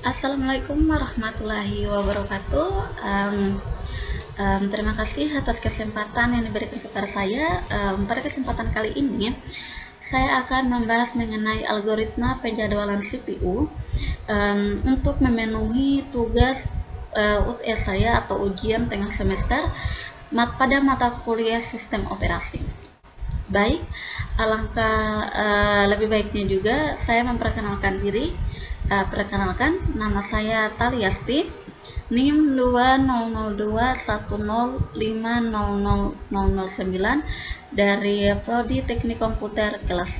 Assalamualaikum warahmatullahi wabarakatuh. Terima kasih atas kesempatan yang diberikan kepada saya. Pada kesempatan kali ini, saya akan membahas mengenai algoritma penjadwalan CPU untuk memenuhi tugas UTS saya atau ujian tengah semester pada mata kuliah sistem operasi. Baik, alangkah lebih baiknya juga saya memperkenalkan diri. Perkenalkan, nama saya Taliasti, NIM 200210500009 dari Prodi Teknik Komputer kelas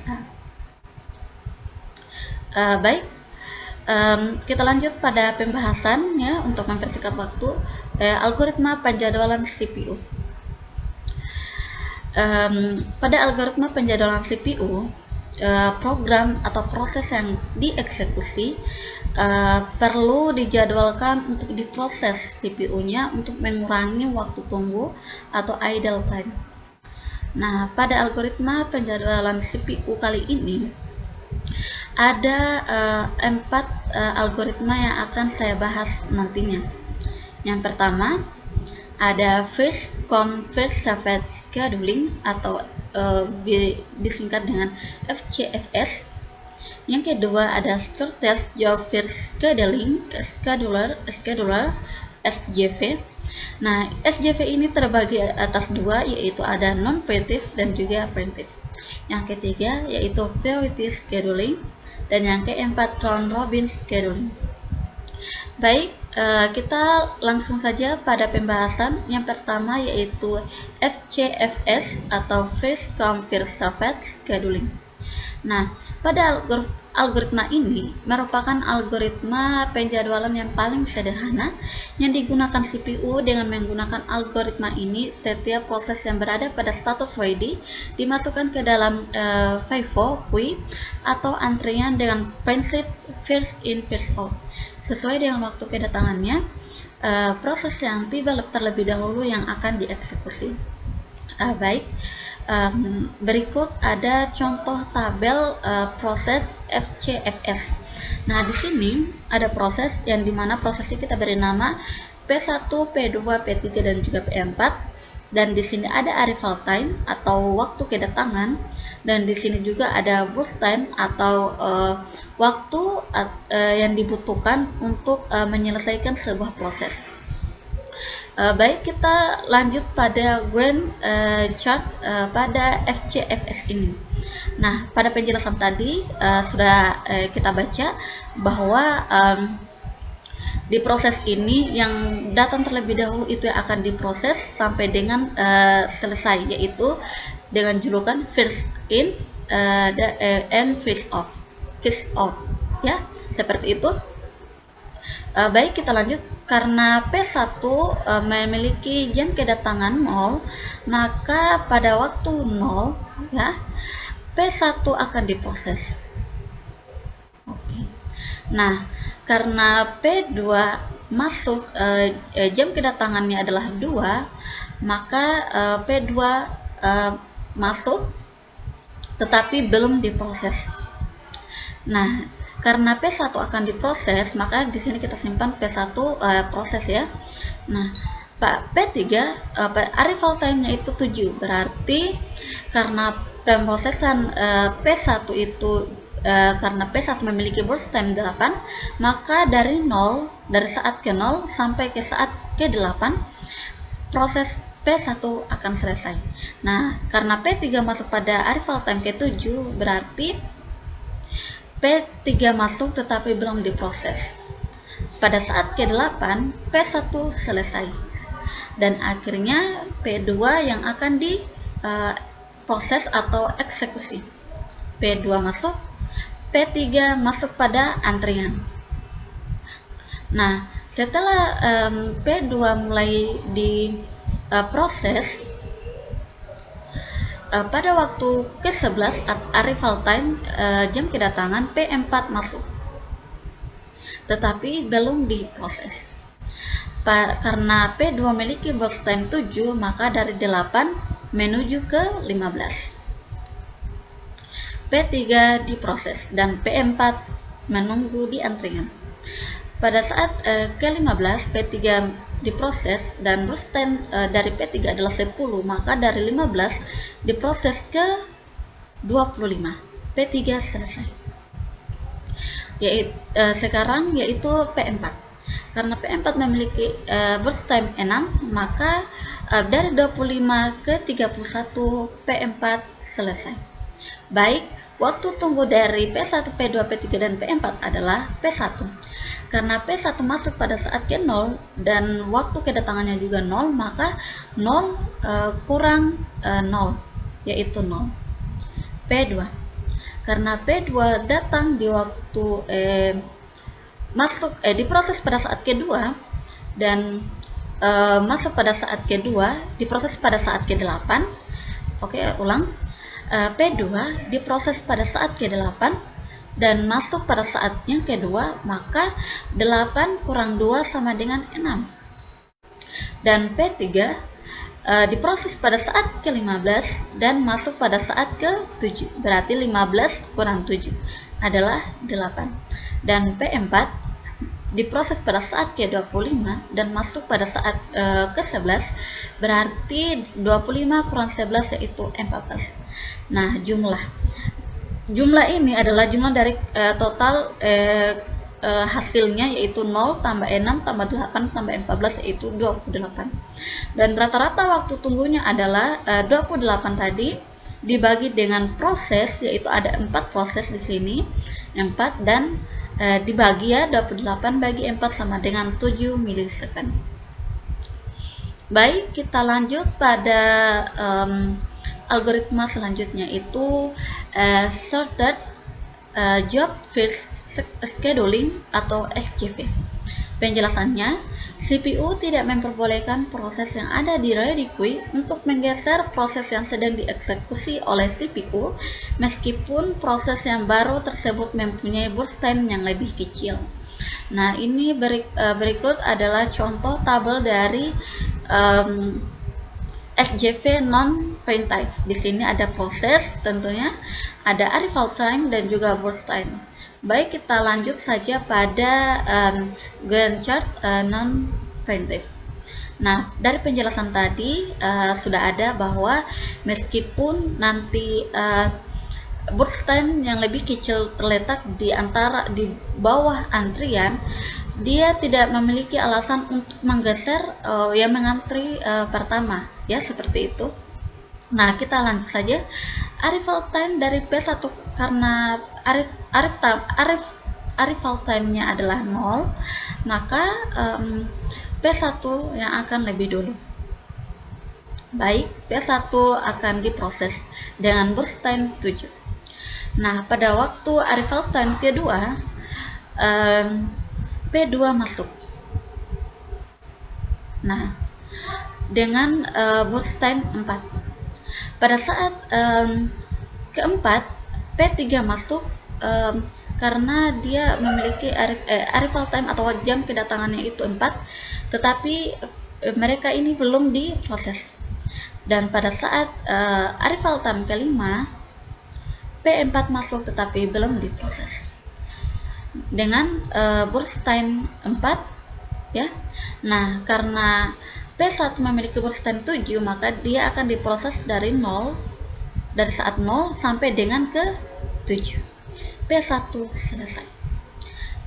A. Baik, kita lanjut pada pembahasan ya untuk mempersingkat waktu. Algoritma penjadwalan CPU. Pada algoritma penjadwalan CPU, program atau proses yang dieksekusi perlu dijadwalkan untuk diproses CPU-nya untuk mengurangi waktu tunggu atau idle time. Nah, pada algoritma penjadwalan CPU kali ini ada 4 algoritma yang akan saya bahas nantinya. Yang pertama ada First Come First Served Scheduling atau disingkat dengan FCFS. Yang kedua ada Shortest Job First Scheduler SJV. Nah, SJV ini terbagi atas dua, yaitu ada non-preemptive dan juga preemptive. Yang ketiga yaitu Priority Scheduling, dan yang keempat Round Robin Scheduling. Baik, kita langsung saja pada pembahasan. Yang pertama yaitu FCFS atau First Come First Served Scheduling. Nah, pada algoritma ini merupakan algoritma penjadwalan yang paling sederhana yang digunakan CPU. Dengan menggunakan algoritma ini, setiap proses yang berada pada status ready dimasukkan ke dalam FIFO queue atau antrian dengan prinsip first in first out. Sesuai dengan waktu kedatangannya, proses yang tiba terlebih dahulu yang akan dieksekusi. Baik, berikut ada contoh tabel proses FCFS. Nah, di sini ada proses yang dimana prosesnya kita beri nama P1, P2, P3, dan juga P4. Dan di sini ada arrival time atau waktu kedatangan, dan di sini juga ada burst time atau waktu yang dibutuhkan untuk menyelesaikan sebuah proses. Baik, kita lanjut pada grand chart pada FCFS ini. Nah, pada penjelasan tadi sudah kita baca bahwa di proses ini yang datang terlebih dahulu itu yang akan diproses sampai dengan selesai, yaitu dengan julukan first in and first out ya, seperti itu. Baik, kita lanjut. Karena P1 memiliki jam kedatangan 0, maka pada waktu 0 ya, P1 akan diproses. Oke. Nah, karena P2 masuk jam kedatangannya adalah 2, maka P2 masuk tetapi belum diproses. Nah, karena P1 akan diproses, maka di sini kita simpan P1 proses ya. Nah, P3 arrival time-nya itu 7. Berarti karena pemrosesan P1 itu karena P1 memiliki burst time 8, maka dari saat ke 0 sampai ke saat ke 8 proses P1 akan selesai. Nah, karena P3 masuk pada arrival time ke 7, berarti P3 masuk tetapi belum diproses. Pada saat ke-8, P1 selesai. Dan akhirnya P2 yang akan diproses atau eksekusi. P2 masuk, P3 masuk pada antrian. Nah, setelah P2 mulai diproses, pada waktu ke-11 arrival time jam kedatangan P4 masuk tetapi belum diproses. Karena P2 memiliki burst time 7, maka dari 8 menuju ke 15 P3 diproses dan P4 menunggu di antrian. pada saat ke-15 P3 diproses dan burst time dari P3 adalah 10, maka dari 15 diproses ke 25, P3 selesai. Sekarang yaitu P4. Karena P4 memiliki burst time 6, maka dari 25 ke 31 P4 selesai. Baik, waktu tunggu dari P1, P2, P3, dan P4 adalah P1. Karena P1 masuk pada saat ke 0 dan waktu kedatangannya juga 0, maka 0 kurang 0, yaitu 0. P2. Karena P2 datang di waktu diproses pada saat kedua dan masuk pada saat kedua, diproses pada saat ke-8. Oke, ulang. P2 diproses pada saat ke-8 dan masuk pada saat yang kedua, maka 8 kurang 2 sama dengan 6. Dan P3 diproses pada saat ke-15 dan masuk pada saat ke-7. Berarti 15 kurang 7 adalah 8. Dan P4 diproses pada saat ke-25 dan masuk pada saat ke-11. Berarti 25 kurang 11 yaitu 14. Nah, jumlah ini adalah jumlah dari total hasilnya, yaitu 0 tambah 6 tambah 8 tambah 14, yaitu 28. Dan rata-rata waktu tunggunya adalah 28 tadi dibagi dengan proses, yaitu ada 4 proses di sini, 4, dan dibagi 28 bagi 4 sama dengan 7 milisecond. Baik, kita lanjut pada algoritma selanjutnya, itu Sorted Job First Scheduling atau SJV. Penjelasannya, CPU tidak memperbolehkan proses yang ada di ready queue untuk menggeser proses yang sedang dieksekusi oleh CPU meskipun proses yang baru tersebut mempunyai burst time yang lebih kecil. Nah, ini berikut adalah contoh tabel dari SJV non-preemptive. Di sini ada proses, tentunya ada arrival time dan juga burst time. Baik, kita lanjut saja pada Gantt chart non-preemptive. Nah, dari penjelasan tadi sudah ada bahwa meskipun nanti burst time yang lebih kecil terletak di bawah antrian, dia tidak memiliki alasan untuk menggeser yang mengantri pertama, ya, seperti itu. Nah, kita lanjut saja. Arrival time dari P1, karena arrival time-nya adalah 0, maka P1 yang akan lebih dulu. Baik, P1 akan diproses dengan burst time 7. Nah, pada waktu arrival time kedua, P2 masuk. Nah, dengan burst time 4. Pada saat keempat, P3 masuk karena dia memiliki arrival time atau jam kedatangannya itu 4, tetapi mereka ini belum diproses. Dan pada saat arrival time kelima, P4 masuk tetapi belum diproses dengan burst time 4, ya. Nah, karena P1 memiliki burst time 7, maka dia akan diproses dari saat 0 sampai dengan ke 7. P1 selesai.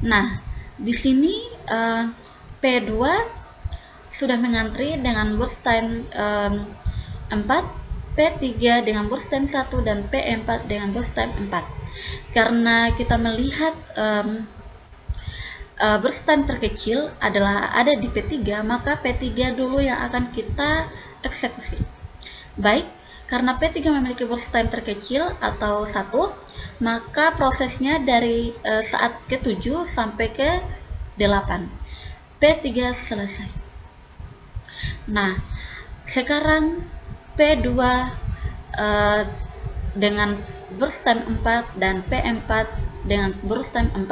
Nah, di sini P2 sudah mengantri dengan burst time 4, P3 dengan burst time 1, dan P4 dengan burst time 4. Karena kita melihat burst time terkecil adalah ada di P3, maka P3 dulu yang akan kita eksekusi. Baik, karena P3 memiliki burst time terkecil atau 1, maka prosesnya dari saat ke-7 sampai ke-8. P3 selesai. Nah, sekarang P2 dengan burst time 4 dan P4 dengan burst time 4,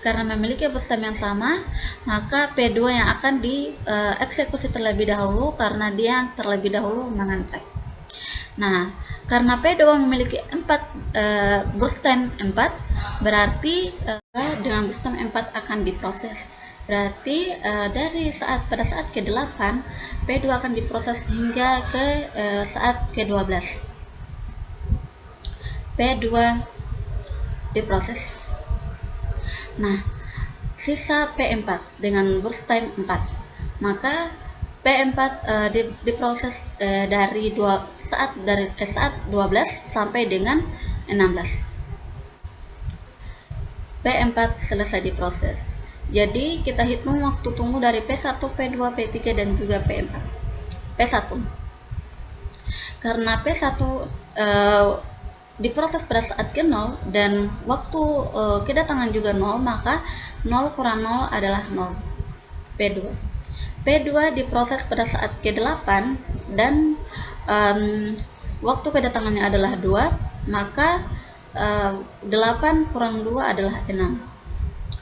karena memiliki burst time yang sama, maka P2 yang akan dieksekusi terlebih dahulu karena dia terlebih dahulu mengantri. Nah, karena P2 memiliki burst time 4, berarti dengan burst time 4 akan diproses. Berarti pada saat ke-8 P2 akan diproses hingga ke saat ke-12. P2 diproses. Nah, sisa P4 dengan burst time 4. Maka P4 diproses dari saat 12 sampai dengan 16. P4 selesai diproses. Jadi kita hitung waktu tunggu dari P1, P2, P3 dan juga P4. P1. Karena P1 diproses pada saat ke-0 dan waktu kedatangan juga 0, maka 0 kurang 0 adalah 0. P2. P2 diproses pada saat ke-8 dan waktu kedatangannya adalah 2, maka 8 kurang 2 adalah 6.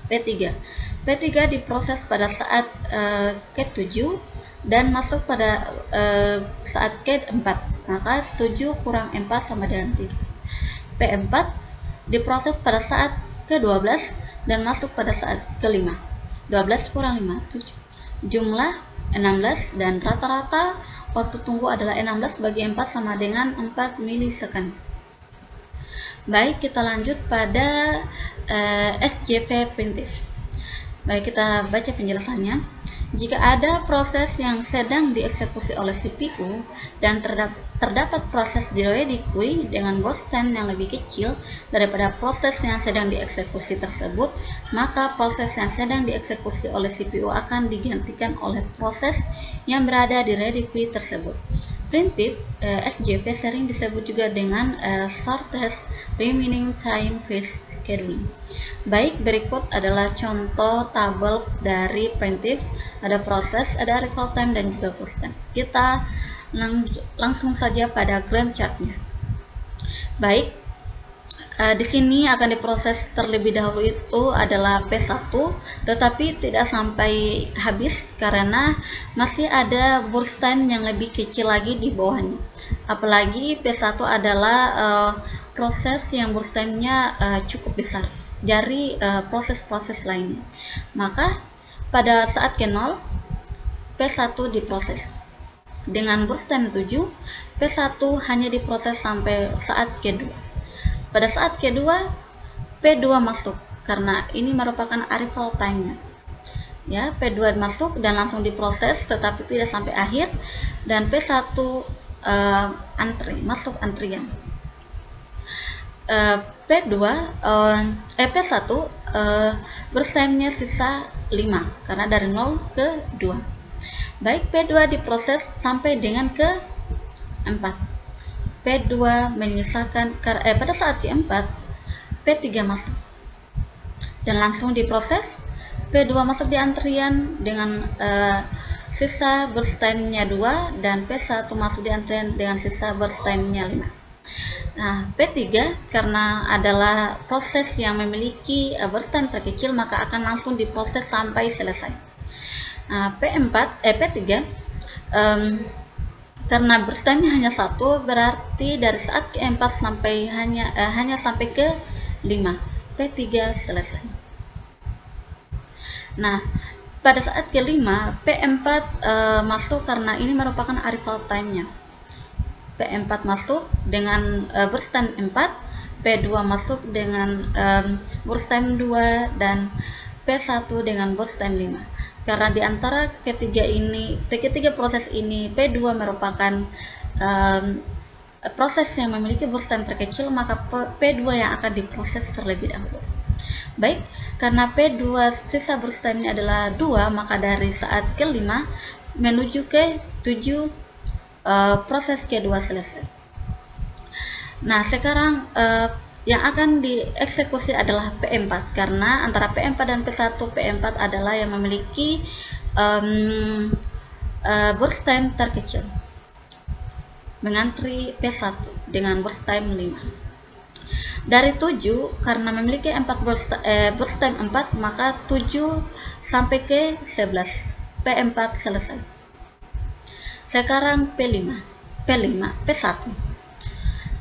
P3. P3 diproses pada saat ke-7 dan masuk pada saat ke-4, maka 7 kurang 4 sama dengan 3. P4 diproses pada saat ke-12 dan masuk pada saat ke-5. 12 kurang 5, 7. Jumlah 16 dan rata-rata waktu tunggu adalah 16 bagi 4 sama dengan 4 milisecond. Baik, kita lanjut pada SJV primitif. Baik, kita baca penjelasannya. Jika ada proses yang sedang dieksekusi oleh CPU dan terdapat proses di ready queue dengan burst time yang lebih kecil daripada proses yang sedang dieksekusi tersebut, maka proses yang sedang dieksekusi oleh CPU akan digantikan oleh proses yang berada di ready queue tersebut. Primitif SJV sering disebut juga dengan shortest remaining time phase scheduling. Baik, berikut adalah contoh tabel dari primitif. Ada proses, ada arrival time dan juga burst time. Kita langsung saja pada Gantt chartnya. Baik, di sini akan diproses terlebih dahulu itu adalah P1, tetapi tidak sampai habis karena masih ada burst time yang lebih kecil lagi di bawahnya. Apalagi P1 adalah proses yang burst time-nya cukup besar dari proses-proses lainnya. Maka pada saat ke-0 P1 diproses dengan burst time 7. P1 hanya diproses sampai saat ke-2. Pada saat ke-2 P2 masuk karena ini merupakan arrival time-nya. Ya, P2 masuk dan langsung diproses tetapi tidak sampai akhir, dan P1 masuk antrian. P1 burst time-nya sisa 5 karena dari 0 ke 2. Baik, P2 diproses sampai dengan ke 4. P2 menyisakan pada saat ke-4 P3 masuk dan langsung diproses. P2 masuk di antrian dengan sisa burst time-nya 2 dan P1 masuk di antrian dengan sisa burst time-nya 5. Nah, P3 karena adalah proses yang memiliki burst time terkecil, maka akan langsung diproses sampai selesai. Nah, P3 karena burst time-nya hanya 1, berarti dari saat ke-4 sampai hanya sampai ke 5. P3 selesai. Nah, pada saat ke-5 P4 masuk karena ini merupakan arrival time-nya. P4 masuk dengan burst time 4, P2 masuk dengan burst time 2 dan P1 dengan burst time 5. Karena di antara ketiga proses ini P2 merupakan proses yang memiliki burst time terkecil, maka P2 yang akan diproses terlebih dahulu. Baik, karena P2 sisa burst time-nya adalah 2, maka dari saat ke-5 menuju ke 7 proses ke-2 selesai. Nah, sekarang yang akan dieksekusi adalah P4 karena antara P4 dan P1, P4 adalah yang memiliki burst time terkecil, mengantri P1 dengan burst time 5. Dari 7 karena memiliki burst time 4, maka 7 sampai ke 11 P4 selesai. Sekarang P1.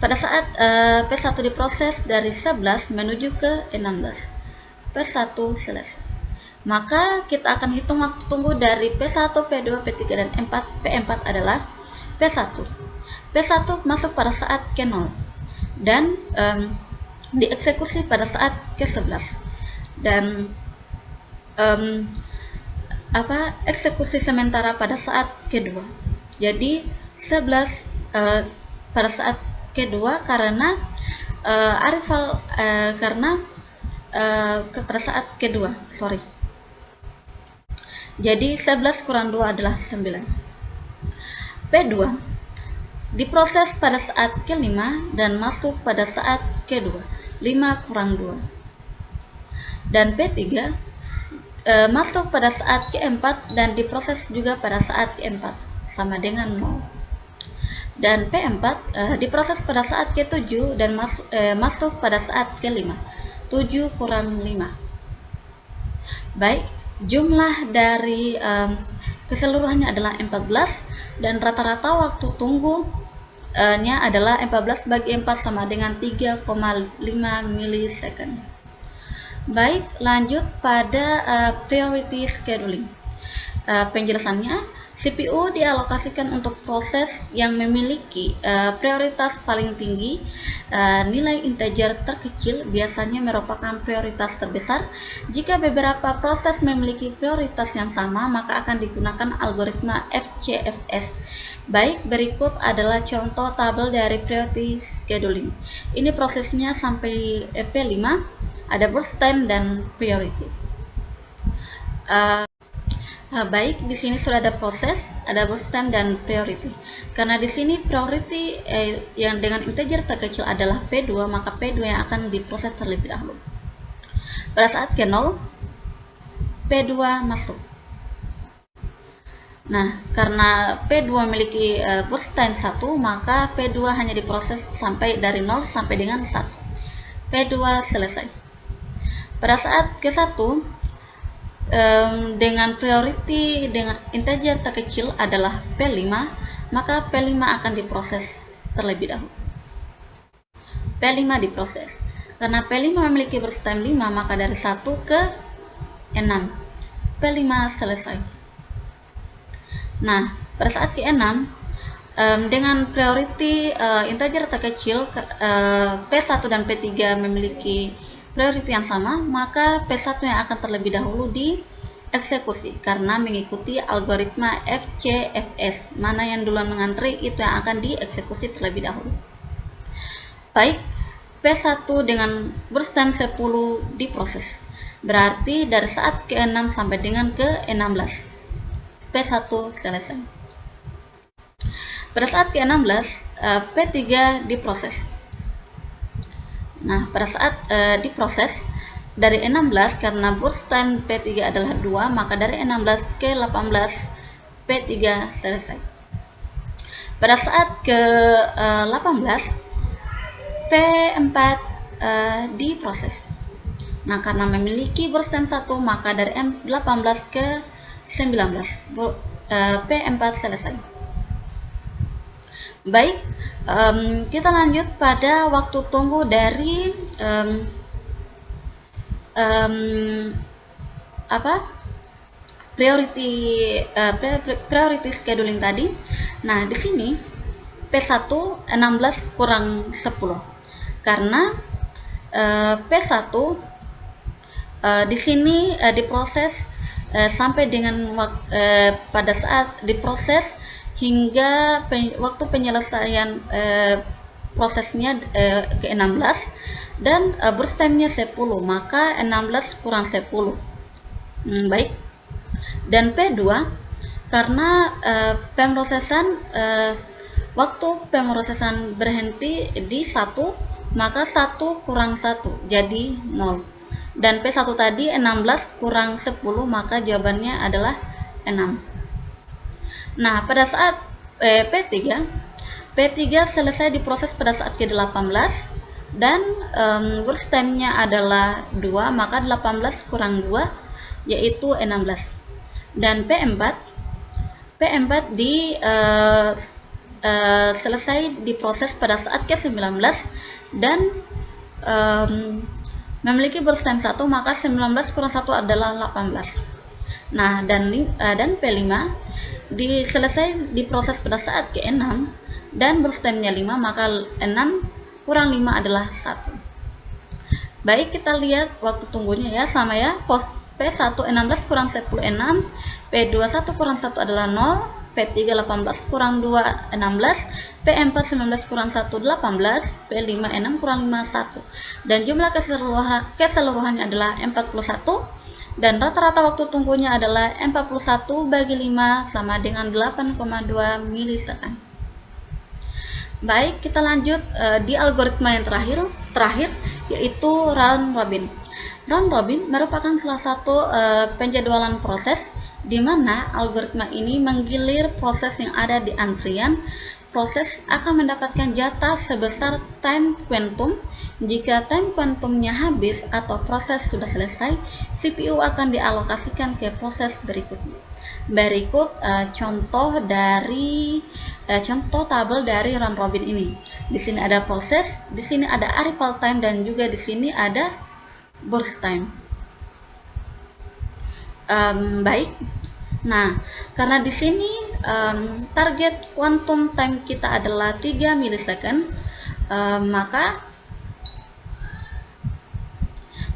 Pada saat P1 diproses dari 11 menuju ke 16, P1 selesai. Maka kita akan hitung waktu tunggu dari P1, P2, P3, dan P4 adalah P1. P1 masuk pada saat K0 dan dieksekusi pada saat K11. Dan eksekusi sementara pada saat K2. Jadi 11 pada saat K2 karena pada saat K2, sorry. Jadi 11 kurang 2 adalah 9. P2 diproses pada saat K5 dan masuk pada saat K2, 5 kurang 2. Dan P3 masuk pada saat K4 dan diproses juga pada saat K4, sama dengan 0. Dan P4 diproses pada saat K7 dan masuk pada saat K5, 7 kurang 5. Baik, jumlah dari keseluruhannya adalah 14 dan rata-rata waktu tunggunya adalah 14 bagi 4 sama dengan 3,5 milisecond. Baik, lanjut pada priority scheduling. Penjelasannya, CPU dialokasikan untuk proses yang memiliki prioritas paling tinggi. Nilai integer terkecil biasanya merupakan prioritas terbesar. Jika beberapa proses memiliki prioritas yang sama, maka akan digunakan algoritma FCFS. Baik, berikut adalah contoh tabel dari priority scheduling. Ini prosesnya sampai P5, ada burst time dan priority. Baik, di sini sudah ada proses, ada burst time dan priority. Karena di sini priority yang dengan integer terkecil adalah P2, maka P2 yang akan diproses terlebih dahulu. Pada saat K0, P2 masuk. Nah, karena P2 memiliki burst time 1, maka P2 hanya diproses sampai dari 0 sampai dengan 1. P2 selesai. Pada saat K1, dengan priority dengan integer terkecil adalah P5, maka P5 akan diproses terlebih dahulu. P5 diproses. Karena P5 memiliki burst time 5, maka dari 1 ke 6. P5 selesai. Nah, pada saat K6, dengan priority integer terkecil, P1 dan P3 memiliki priority yang sama, maka P1 yang akan terlebih dahulu dieksekusi karena mengikuti algoritma FCFS. Mana yang duluan mengantri, itu yang akan dieksekusi terlebih dahulu. Baik, P1 dengan burst time 10 diproses. Berarti dari saat ke-6 sampai dengan ke-16. P1 selesai. Pada saat ke-16, P3 diproses. Nah, pada saat diproses dari 16, karena burst time P3 adalah 2, maka dari 16 ke 18 P3 selesai. Pada saat ke 18 P4 diproses. Nah, karena memiliki burst time 1, maka dari 18 ke 19 P4 selesai. Baik, kita lanjut pada waktu tunggu dari priority scheduling tadi. Nah, di sini P1 16 kurang 10 karena P1 di sini diproses sampai dengan pada saat diproses hingga waktu penyelesaian prosesnya ke-16 dan burst time-nya 10, maka 16 kurang 10. Baik. Dan P2 karena waktu pemrosesan berhenti di 1, maka 1 kurang 1 jadi 0. Dan P1 tadi 16 kurang 10, maka jawabannya adalah 6. Nah, pada saat P3 selesai diproses pada saat ke-18 dan burst time-nya adalah 2, maka 18 kurang 2 yaitu 16. Dan P4 selesai diproses pada saat ke-19 dan memiliki burst time 1, maka 19 kurang 1 adalah 18. Nah, dan P5 selesai diproses pada saat ke-6 dan burst time-nya 5, maka 6 kurang 5 adalah 1. Baik, kita lihat waktu tunggunya ya, sama ya. P1 16 kurang 10 6, P2 1 kurang 1 adalah 0, P3 18 kurang 2 16, P4 19 kurang 1 18, P5 6 kurang 5 1. Dan jumlah keseluruhannya adalah 41, dan rata-rata waktu tunggunya adalah 41 bagi 5 sama dengan 8,2 milisecond. Baik, kita lanjut di algoritma yang terakhir yaitu round robin. Round robin merupakan salah satu penjadwalan proses di mana algoritma ini menggilir proses yang ada di antrian. Proses akan mendapatkan jatah sebesar time quantum. Jika time quantumnya habis atau proses sudah selesai, CPU akan dialokasikan ke proses berikutnya. Berikut contoh tabel dari round robin ini. Di sini ada proses, di sini ada arrival time, dan juga di sini ada burst time. Baik. Nah, karena di sini target quantum time kita adalah 3 milisecond, maka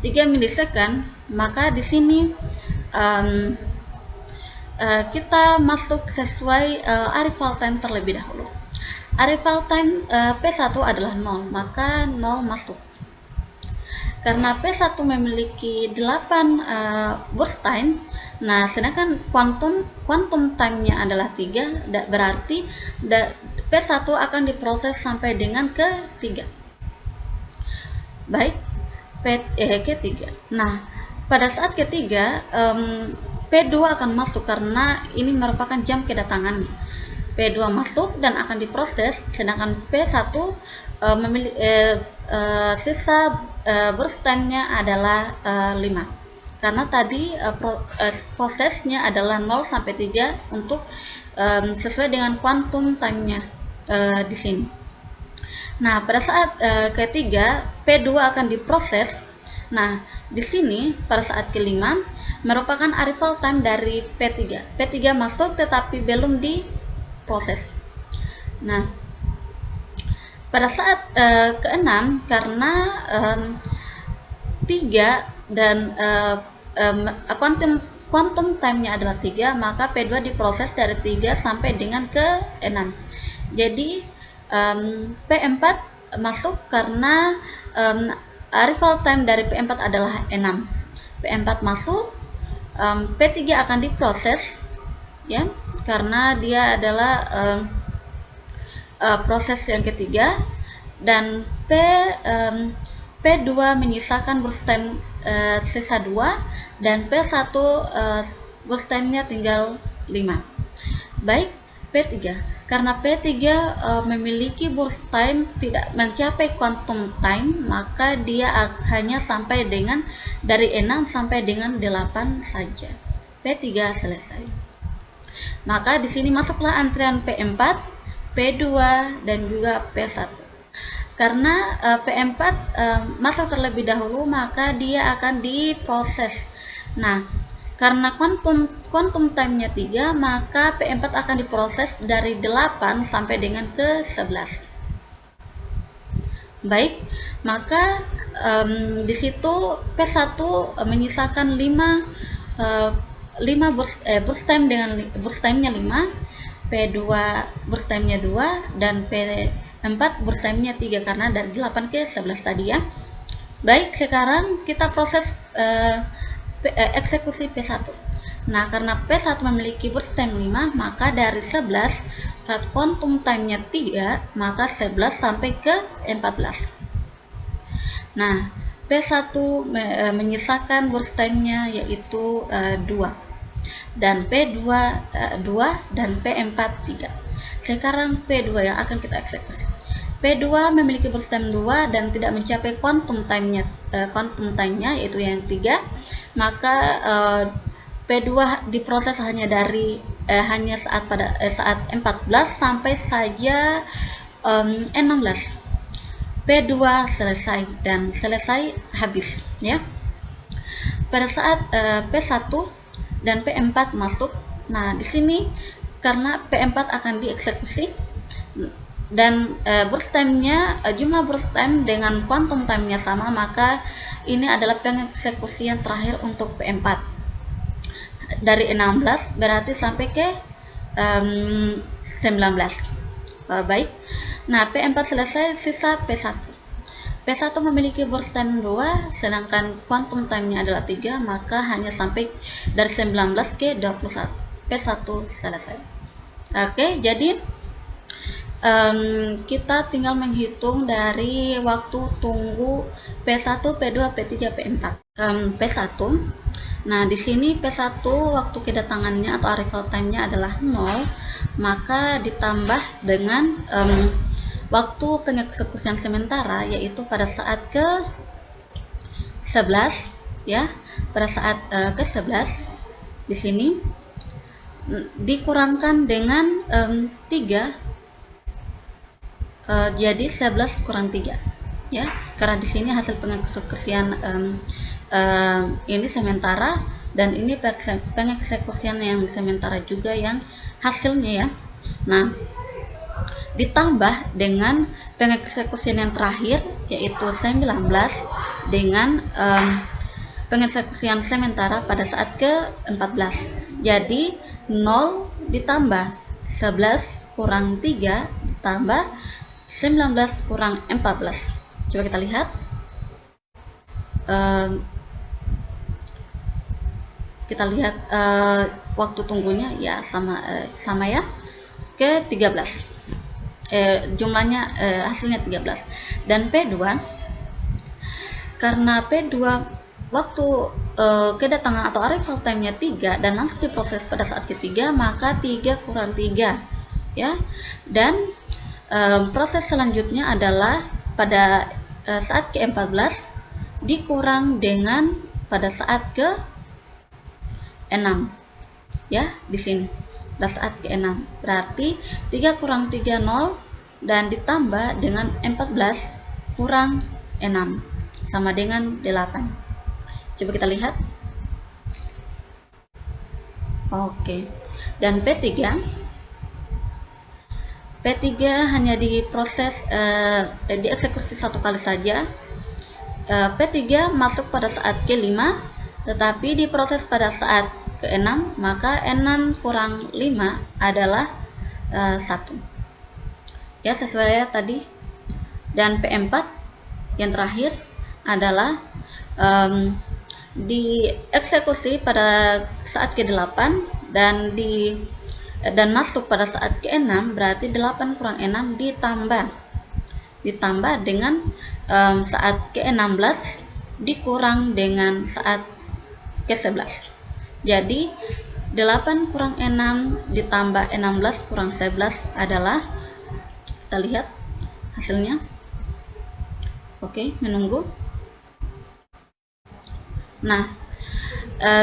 3 milisecond, maka di sini kita masuk sesuai arrival time terlebih dahulu. Arrival time P1 adalah 0, maka 0 masuk. Karena P1 memiliki 8 burst time, nah sedangkan quantum time-nya adalah 3, berarti P1 akan diproses sampai dengan ke-3. Baik, ke-3. Nah, pada saat ke-3 P2 akan masuk karena ini merupakan jam kedatangannya. P2 masuk dan akan diproses, sedangkan P1 sisa burst time-nya adalah 5. Karena tadi prosesnya adalah 0 sampai 3 untuk sesuai dengan quantum time-nya di sini. Nah, pada saat ketiga P2 akan diproses. Nah, di sini pada saat kelima merupakan arrival time dari P3. P3 masuk tetapi belum diproses. Nah, pada saat keenam karena 3 dan quantum time-nya adalah 3, maka P2 diproses dari 3 sampai dengan ke-6. Jadi P4 masuk karena arrival time dari P4 adalah 6. P4 masuk, P3 akan diproses ya, karena dia adalah proses yang ketiga, dan P2 menyisakan burst time sisa 2, dan P1 burst time-nya tinggal 5. Baik, P3. Karena P3 memiliki burst time tidak mencapai quantum time, maka dia hanya sampai dengan dari 6 sampai dengan 8 saja. P3 selesai. Maka di sini masuklah antrian P4, P2 dan juga P1. Karena P4 masuk terlebih dahulu, maka dia akan diproses. Nah, karena quantum time-nya 3, maka P4 akan diproses dari 8 sampai dengan ke-11. Baik, maka di situ P1 menyisakan 5 burst time-nya 5, P2 burst time-nya 2, dan P4 burst time-nya 3 karena dari 8 ke 11 tadi ya. Baik, sekarang kita proses eksekusi P1. Nah, karena P1 memiliki burst time 5, maka dari 11 saat quantum time-nya 3, maka 11 sampai ke 14. Nah, P1 menyisakan burst time-nya yaitu 2, dan P2 2, dan P4 3. Sekarang P2 yang akan kita eksekusi. P2 memiliki burst time 2 dan tidak mencapai quantum time-nya yaitu yang 3, maka P2 diproses hanya saat 14 sampai saja 16. P2 selesai dan selesai habis ya. Pada saat P1 dan P4 masuk, nah di sini karena P4 akan dieksekusi dan burst time-nya, jumlah burst time dengan quantum time-nya sama, maka ini adalah pengeksekusian terakhir untuk P4 dari 16 berarti sampai ke 19. Baik, nah P4 selesai, sisa P1. P1 memiliki burst time 2 sedangkan quantum time-nya adalah 3, maka hanya sampai dari 19 ke 21. P1 selesai. Oke, jadi kita tinggal menghitung dari waktu tunggu P1, P2, P3, P4. P1. Nah, di sini P1 waktu kedatangannya atau arrival time-nya adalah 0, maka ditambah dengan waktu pengeksekusian sementara, yaitu pada saat ke 11 ya. Pada saat ke 11 di sini dikurangkan dengan 3, jadi 11 kurang 3 ya, karena di sini hasil pengeksekusian ini sementara dan ini pengeksekusian yang sementara juga yang hasilnya ya. Nah, ditambah dengan pengeksekusian yang terakhir yaitu 19 dengan pengeksekusian sementara pada saat ke 14. Jadi 0 ditambah 11 kurang 3 ditambah 19 kurang 14. Coba kita lihat. Kita lihat waktu tunggunya ya sama ya, ke 13. Jumlahnya hasilnya 13. Dan P2, karena P2 waktu kedatangan atau arrival time-nya 3 dan langsung diproses pada saat ketiga, maka 3 kurang 3 ya. Dan proses selanjutnya adalah pada saat ke-14 dikurang dengan pada saat ke-6 ya, di sini pada saat ke-6 berarti 3 kurang 3 0 dan ditambah dengan 14 kurang 6 sama dengan 8. Coba kita lihat. Oke. Dan P3 hanya diproses dieksekusi satu kali saja. P3 masuk pada saat ke-5 tetapi diproses pada saat ke-6, maka 6 kurang 5 adalah 1 ya, sesuai ya tadi. Dan P4 yang terakhir adalah dieksekusi pada saat ke-8 dan masuk pada saat ke-6, berarti 8 kurang 6 ditambah dengan saat ke-16 dikurang dengan saat ke-11. Jadi 8 kurang 6 ditambah 16 kurang 11 adalah, kita lihat hasilnya. Oke, menunggu. Nah,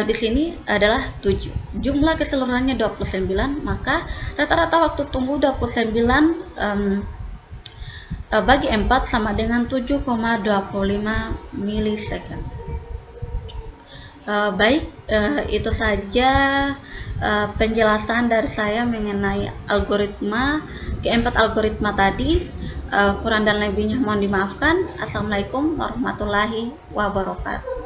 di sini adalah 7. Jumlah keseluruhannya 29, maka rata-rata waktu tunggu 29 bagi 4 sama dengan 7,25 milisecond. Baik, itu saja penjelasan dari saya mengenai algoritma, keempat algoritma tadi. Kurang dan lebihnya mohon dimaafkan. Assalamualaikum warahmatullahi wabarakatuh.